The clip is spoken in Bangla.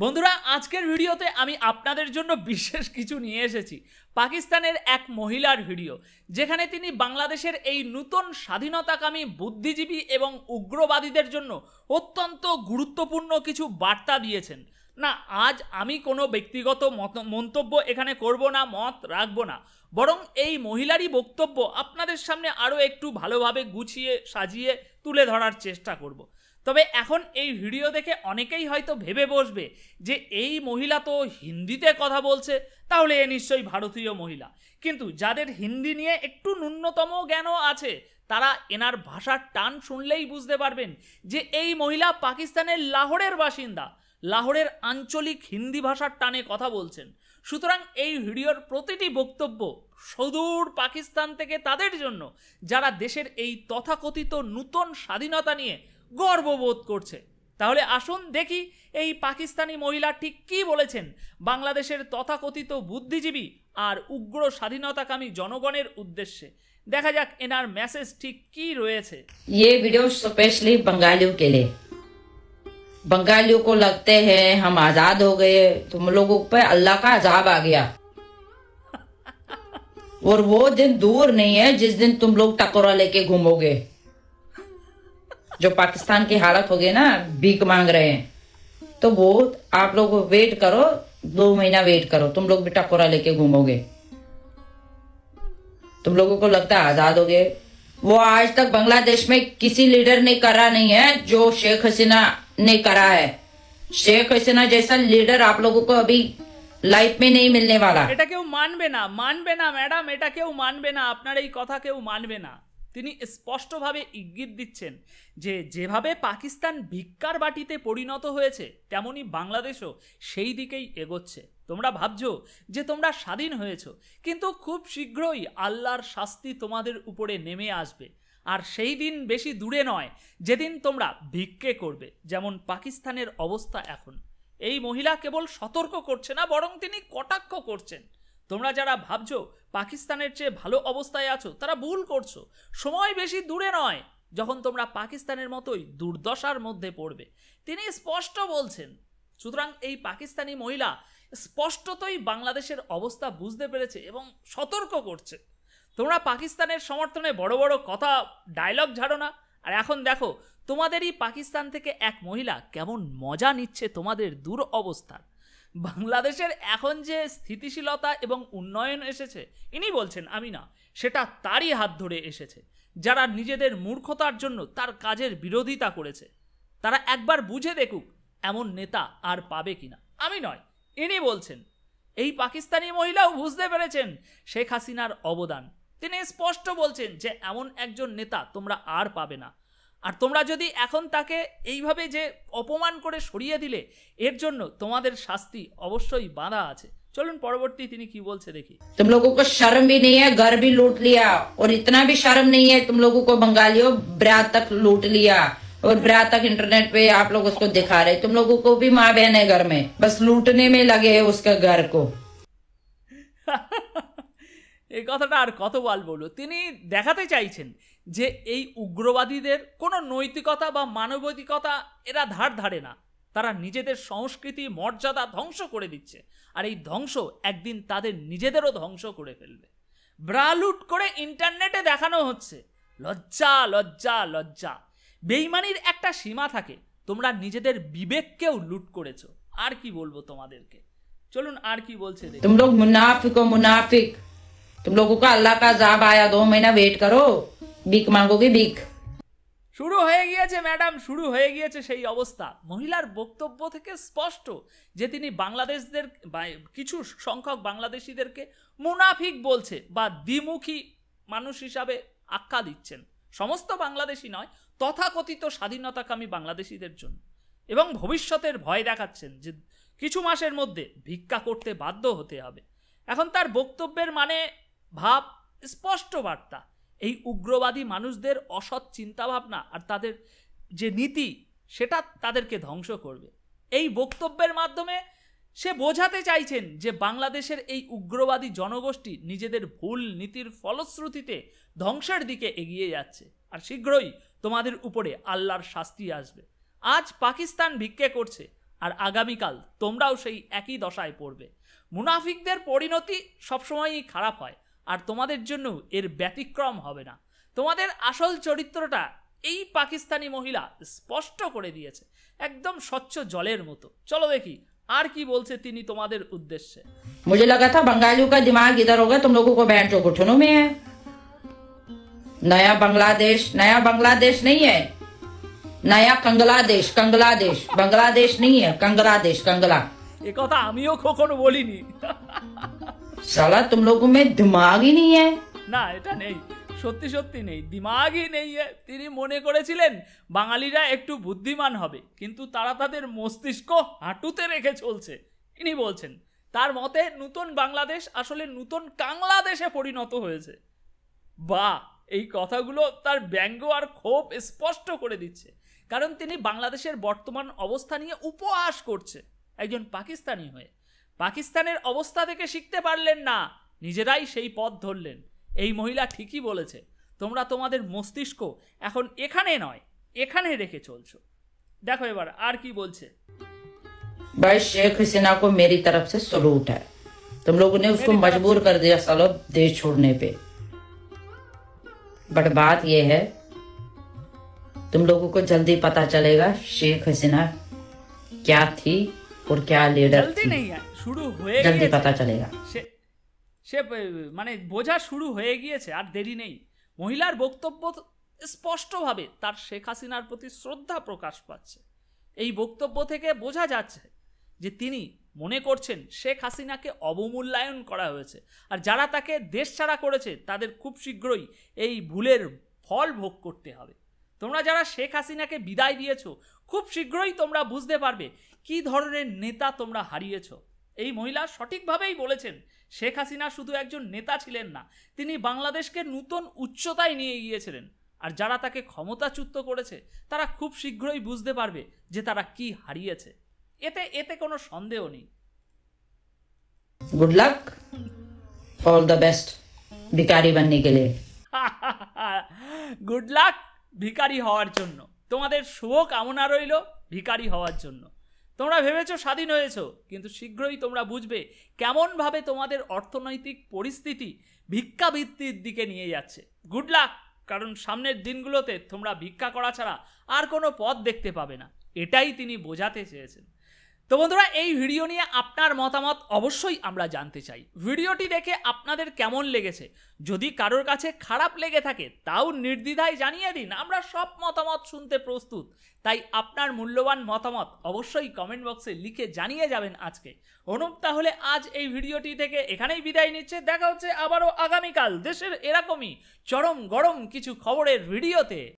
বন্ধুরা, আজকের ভিডিওতে আমি আপনাদের জন্য বিশেষ কিছু নিয়ে এসেছি। পাকিস্তানের এক মহিলার ভিডিও, যেখানে তিনি বাংলাদেশের এই নতুন স্বাধীনতাকামী বুদ্ধিজীবী এবং উগ্রবাদীদের জন্য অত্যন্ত গুরুত্বপূর্ণ কিছু বার্তা দিয়েছেন। না, আজ আমি কোনো ব্যক্তিগত মন্তব্য এখানে করব না, মত রাখবো না, বরং এই মহিলারই বক্তব্য আপনাদের সামনে আরও একটু ভালোভাবে গুছিয়ে সাজিয়ে তুলে ধরার চেষ্টা করব। তবে এখন এই ভিডিও দেখে অনেকেই হয়তো ভেবে বসবে যে এই মহিলা তো হিন্দিতে কথা বলছে, তাহলে এ নিশ্চয়ই ভারতীয় মহিলা। কিন্তু যাদের হিন্দি নিয়ে একটু ন্যূনতম জ্ঞানও আছে, তারা এনার ভাষার টান শুনলেই বুঝতে পারবেন যে এই মহিলা পাকিস্তানের লাহোরের বাসিন্দা, লাহোরের আঞ্চলিক হিন্দি ভাষার টানে কথা বলছেন। সুতরাং এই ভিডিওর প্রতিটি বক্তব্য সুদূর পাকিস্তান থেকে তাদের জন্য যারা দেশের এই তথাকথিত নূতন স্বাধীনতা নিয়ে গর্ববোধ করছে। তাহলে আসুন দেখি এই পাকিস্তানি মহিলা ঠিক কি বলেছেন বাংলাদেশের তথাকথিত বুদ্ধিজীবী আর উগ্র স্বাধীনতাকামী জনগণের উদ্দেশ্যে। দেখা যাক এনার মেসেজ ঠিক কি রয়েছে। ये वीडियो स्पेशली बंगालियों के लिए। बंगालियों को लगते हैं हम आजाद हो गए, तुम लोगों पे अल्लाह का अजाब आ गया। और वो दिन दूर नहीं है जिस दिन तुम लोग टकोरा लेके घूमोगे। जो पाकिस्तान की हालत हो गई ना, भीख मांग रहे हैं, तो वो आप लोग वेट करो, 2 महीना वेट करो, तुम लोग भी टकोरा लेके घूमोगे। तुम लोगों को लगता है आजाद हो गए। वो आज तक बांग्लादेश में किसी लीडर ने करा नहीं है जो शेख हसीना ने करा है। शेख हसीना जैसा लीडर आप लोगों को अभी लाइफ में नहीं मिलने वाला। এটা কেউ মানবে না, মানবে না ম্যাডাম, এটা কেউ মানবে না, আপনার এই কথা কেউ মানবে না। তিনি স্পষ্টভাবে ইঙ্গিত দিচ্ছেন যে যেভাবে পাকিস্তান ভিক্ষার বাটিতে পরিণত হয়েছে, তেমনি বাংলাদেশও সেই দিকেই এগোচ্ছে। তোমরা ভাবছো যে তোমরা স্বাধীন হয়েছো, কিন্তু খুব শীঘ্রই আল্লাহর শাস্তি তোমাদের উপরে নেমে আসবে। আর সেই দিন বেশি দূরে নয় যেদিন তোমরা ভিক্ষে করবে, যেমন পাকিস্তানের অবস্থা এখন। এই মহিলা কেবল সতর্ক করছে না, বরং তিনি কটাক্ষ করছেন। তোমরা যারা ভাবছো পাকিস্তানের চেয়ে ভালো অবস্থায় আছো, তারা ভুল করছো। সময় বেশি দূরে নয় যখন তোমরা পাকিস্তানের মতোই দুর্দশার মধ্যে পড়বে, তিনি স্পষ্ট বলছেন। সুতরাং এই পাকিস্তানি মহিলা স্পষ্টতই বাংলাদেশের অবস্থা বুঝতে পেরেছে এবং সতর্ক করছে। তোমরা পাকিস্তানের সমর্থনে বড় বড় কথা ডায়লগ ঝাড়ো না, আর এখন দেখো তোমাদেরই পাকিস্তান থেকে এক মহিলা কেমন মজা নিচ্ছে তোমাদের দূর অবস্থার। বাংলাদেশের এখন যে স্থিতিশীলতা এবং উন্নয়ন এসেছে, ইনি বলছেন, আমি না, সেটা তারই হাত ধরে এসেছে। যারা নিজেদের মূর্খতার জন্য তার কাজের বিরোধিতা করেছে, তারা একবার বুঝে দেখুক এমন নেতা আর পাবে কিনা। আমি নয়, ইনি বলছেন। এই পাকিস্তানি মহিলাও বুঝতে পেরেছেন শেখ হাসিনার অবদান। তিনি স্পষ্ট বলছেন যে এমন একজন নেতা তোমরা আর পাবে না। আর তোমরা যদি এখন তাকে এইভাবে যে অপমান করে সরিয়ে দিলে, এর জন্য তোমাদের শাস্তি অবশ্যই বাঁধা আছে। চলুন পরবর্তী তিনি কি বলছে দেখি। तुम लोगों को शर्म भी नहीं है, घर भी लूट लिया, और इतना भी शर्म नहीं है तुम लोगों को बंगालियों, ब्रात तक लूट लिया, और ब्रात तक इंटरनेट पे आप लोग उसको दिखा रहे। तुम लोगों को भी माँ बहन है घर में, बस लूटने में लगे है उसका घर को। এই কথাটা আর কতবার বলবো। তিনি দেখাতে চাইছেন যে এই উগ্রবাদীদের কোনো নৈতিকতা বা মানবিকতা এরা ধার ধারে না। তারা নিজেদের সংস্কৃতি মর্যাদা ধ্বংস করে দিচ্ছে, আর এই ধ্বংস একদিন তাদের নিজেদেরও ধ্বংস করে ফেলবে। ব্রালুট করে ইন্টারনেটে দেখানো হচ্ছে। লজ্জা লজ্জা লজ্জা। বেইমানির একটা সীমা থাকে। তোমরা নিজেদের বিবেককেও লুট করেছো। আর কি বলবো তোমাদেরকে, চলুন আর কি বলছে। तुम लोग मुनाफिक हो, मुनाफिक। तुम लोगों का अल्लाह का अजाब आया, 2 महीना वेट करो, भीख मांगोगे भीख। শুরু হয়ে গিয়েছে ম্যাডাম, শুরু হয়ে গিয়েছে সেই অবস্থা। মহিলার বক্তব্য থেকে স্পষ্ট যে তিনি বাংলাদেশদের কিছু সংখ্যক বাংলাদেশিদেরকে মুনাফিক বলছে বা দ্বিমুখী মানুষ হিসাবে আখ্যা দিচ্ছেন। সমস্ত বাংলাদেশি নয়, তথাকথিত স্বাধীনতাকামী বাংলাদেশিদের জন্য, এবং ভবিষ্যতের ভয় দেখাচ্ছেন যে কিছু মাসের মধ্যে ভিক্ষা করতে বাধ্য হতে হবে। এখন তার বক্তব্যের মানে ভাব স্পষ্ট বার্তা। এই উগ্রবাদী মানুষদের অসৎ চিন্তাভাবনা আর তাদের যে নীতি, সেটা তাদেরকে ধ্বংস করবে। এই বক্তব্যের মাধ্যমে সে বোঝাতে চাইছেন যে বাংলাদেশের এই উগ্রবাদী জনগোষ্ঠী নিজেদের ভুল নীতির ফলশ্রুতিতে ধ্বংসের দিকে এগিয়ে যাচ্ছে, আর শীঘ্রই তোমাদের উপরে আল্লাহর শাস্তি আসবে। আজ পাকিস্তান ভিক্ষে করছে, আর আগামীকাল তোমরাও সেই একই দশায় পড়বে। মুনাফিকদের পরিণতি সবসময়ই খারাপ হয়, আর তোমাদের জন্য এর ব্যতিক্রম হবে না। তোমাদের আসল চরিত্রটা এই পাকিস্তানি মহিলা স্পষ্ট করে দিয়েছে, একদম স্বচ্ছ জলের মতো। চলো দেখি আর কি বলছে তিনি তোমাদের উদ্দেশ্যে। मुझे लगा था बंगालियों का दिमाग इधर होगा, तुम लोगों को बैंड जो घुटनों में है। नया बांग्लादेश नहीं है, नया कंगलादेश। बांग्लादेश नहीं है, कंगला। এ কথা আমিও কখনো বলিনি। साला तुम लोगों में दिमाग ही नहीं है। না, এটা নেই, সত্যি সত্যি নেই, দিমাগই নেই। তিনি মনে করেছিলেন বাঙালিরা একটু বুদ্ধিমান হবে, কিন্তু তারা তাদের মস্তিষ্ক হাঁটুতে রেখে চলছে। ইনি বলছেন তার মতে নতুন বাংলাদেশ আসলে নতুন কাংলাদেশে পরিণত হয়েছে। বাহ, এই কথাগুলো তার ব্যঙ্গ আর ক্ষোভ স্পষ্ট করে দিচ্ছে, কারণ তিনি বাংলাদেশের বর্তমান অবস্থা নিয়ে উপহাস করছে একজন পাকিস্তানি হয়ে। পাকিস্তানের অবস্থা থেকে শিখতে পারলেন না, নিজেরাই সেই পথ ধরলেন। এই মহিলা ঠিকই বলেছে, তোমরা তোমাদের মস্তিষ্ক এখন এখানে নয় এখানে রেখে চলছো। দেখো এবার আর কি বলছে। भाई शेख हसीना को मेरी तरफ से सलूट है, तुम लोगों ने उसको मजबूर कर दिया सालो देश छोड़ने पे। बट बात यह है, तुम लोगों को जल्दी पता चलेगा शेख हसीना क्या थी और क्या लीडर जल्दी थी। नहीं है, शुरू হয়ে जल्दी গিয়েছে। पता चलेगा। সে মানে বোঝা শুরু হয়ে গিয়েছে, আর দেরি নেই। মহিলার বক্তব্য স্পষ্টভাবে তার শেখ হাসিনার প্রতি শ্রদ্ধা প্রকাশ পাচ্ছে। এই বক্তব্য থেকে বোঝা যাচ্ছে যে তিনি মনে করছেন শেখ হাসিনাকে অবমূল্যায়ন করা হয়েছে, আর যারা তাকে দেশ ছাড়া করেছে তাদের খুব শীঘ্রই এই ভুলের ফল ভোগ করতে হবে। তোমরা যারা শেখ হাসিনাকে বিদায় দিয়েছো, খুব শীঘ্রই তোমরা বুঝতে পারবে কি ধরনের নেতা তোমরা হারিয়েছো। এই মহিলা সঠিকভাবেই বলেছেন, শেখ হাসিনা শুধু একজন নেতা ছিলেন না, তিনি বাংলাদেশকে নতুন উচ্চতায় নিয়ে গিয়েছিলেন। আর যারা তাকে ক্ষমতাচ্যুত করেছে তারা খুব শীঘ্রই বুঝতে পারবে যে তারা কি হারিয়েছে। এতে কোনো সন্দেহ নেই। Good luck, all the best भिखारी बनने के लिए। গুড লাক ভিখারি হওয়ার জন্য, তোমাদের শুভ কামনা রইল ভিখারি হওয়ার জন্য। তোমরা ভেবেছো স্বাধীন হয়েছো, কিন্তু শীঘ্রই তোমরা বুঝবে কেমনভাবে তোমাদের অর্থনৈতিক পরিস্থিতি ভিক্ষাবৃত্তির দিকে নিয়ে যাচ্ছে। গুড লাক, কারণ সামনের দিনগুলোতে তোমরা ভিক্ষা করা ছাড়া আর কোনো পথ দেখতে পাবে না, এটাই তিনি বোঝাতে চেয়েছেন। তো বন্ধুরা, এই ভিডিও নিয়ে আপনার মতামত অবশ্যই আমরা জানতে চাই। ভিডিওটি দেখে আপনাদের কেমন লেগেছে? যদি কারোর কাছে খারাপ লেগে থাকে তাও নির্দ্বিধায় জানিয়ে দিন, আমরা সব মতামত শুনতে প্রস্তুত। তাই আপনার মূল্যবান মতামত অবশ্যই কমেন্ট বক্সে লিখে জানিয়ে যাবেন আজকে। অনুপ তাহলে আজ এই ভিডিওটি থেকে এখানেই বিদায় নিচ্ছে। দেখা হচ্ছে আবারও আগামীকাল দেশের এরকমই চরম গরম কিছু খবরের ভিডিওতে।